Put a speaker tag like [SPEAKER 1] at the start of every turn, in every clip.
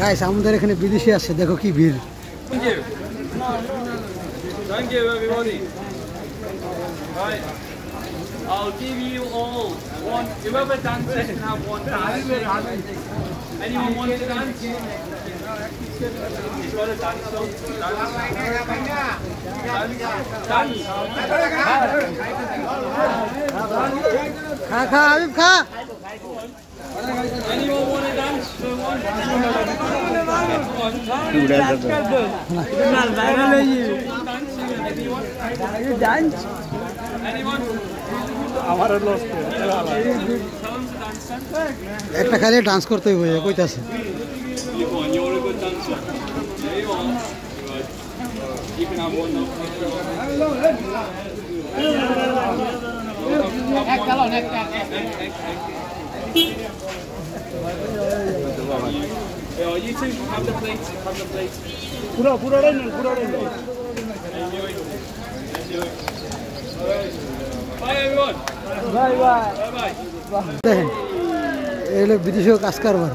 [SPEAKER 1] Guys আমাদের এখানে বিদেশি আছে, দেখো কি ভিড়।
[SPEAKER 2] Thank you everybody. Right. I'll give you all one. Whoever dances can have one dance. Anyone want to dance? You've got to dance. Dance.
[SPEAKER 1] খা খা আবিব খা।
[SPEAKER 2] Anyone want to dance for one? Anyone?
[SPEAKER 1] একটা খালি dance করতে হইব, কইতাছে।
[SPEAKER 2] You're a good dancer. There you are. Good. You can have one now. You two have the plate. Have the plate. Enjoy. Enjoy. Bye everyone.
[SPEAKER 1] Bye bye.
[SPEAKER 2] Bye bye.
[SPEAKER 1] দেখেন এই লোক বিদেশিও কাজ করবার,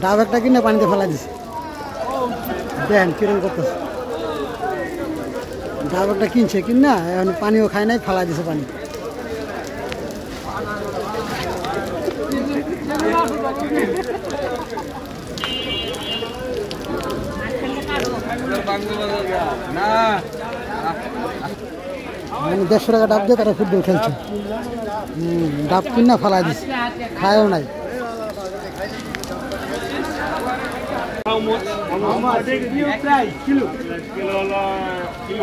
[SPEAKER 1] ডাব একটা কিনে পানিতে ফেলা দিছে। দেখেন কিরকম করতেছে, ডাব একটা কিনছে কিনা এখন পানিও খায় নাই, ফেলা দিছে পানি। মানে 150 টাকা ডাব দিয়ে তারা ফুটবল খেলছে। ডাব কিনা ফেলা দিছে, খায়ও নাই।
[SPEAKER 2] How much?
[SPEAKER 3] How much? You price kilo. Kilo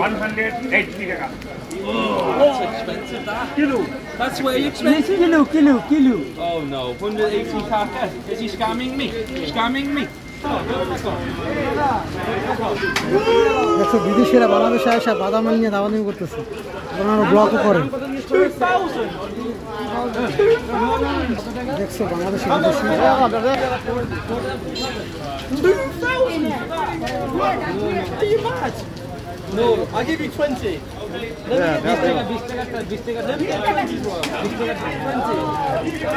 [SPEAKER 3] 180 taka.
[SPEAKER 2] Oh, that's expensive. That.
[SPEAKER 3] Kilo.
[SPEAKER 2] That's way expensive.
[SPEAKER 3] Kilo.
[SPEAKER 2] Oh no, 180 kaka. Is he scamming me? Scamming me?
[SPEAKER 1] দেখো বিদেশিরা বাংলাদেশে আসা বাদাম নিয়ে দাওয়ানি করতেছে, ওনারা ব্লগও করে।
[SPEAKER 2] 2,000.
[SPEAKER 1] দেখছো বাংলাদেশে বিদেশি
[SPEAKER 2] 2,000. Are you mad? No, I'll give you 20.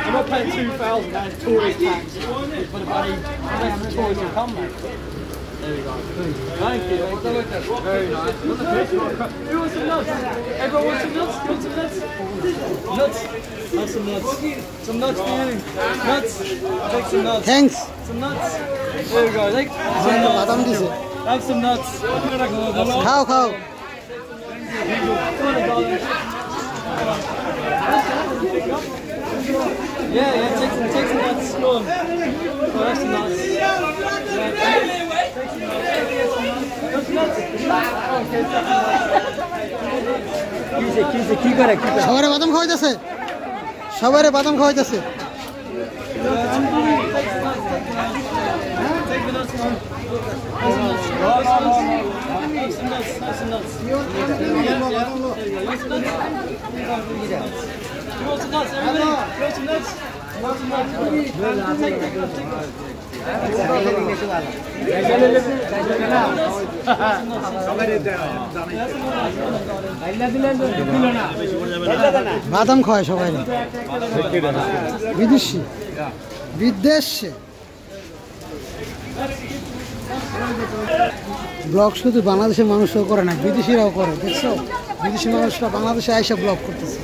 [SPEAKER 2] I'm not paying 2,000. That's tourist tax for the bloody tourists who come there. There we go. Thank you. Very nice. Who wants some nuts? Everyone wants some nuts? You want some nuts? Nuts? Have some nuts. Some nuts for you. Nuts. Take some nuts.
[SPEAKER 1] Thanks.
[SPEAKER 2] Some nuts. There we go. Take some nuts.
[SPEAKER 1] বাদাম দিছে,
[SPEAKER 2] Have some nuts.
[SPEAKER 1] খাও খাও।
[SPEAKER 2] Yeah, take some nuts. Go on. Oh, that's some nuts.
[SPEAKER 1] সবারে বাদাম খাওয়াইতেছে, সবারে বাদাম খাওয়াইতেছে। বাদাম খাওয়ায় সবাই বিদেশি, বিদেশে। ব্লগ শুধু বাংলাদেশের মানুষও করে না, বিদেশিরাও করে। দেখছো বিদেশি মানুষরা বাংলাদেশে আইসা ব্লগ করতেছে।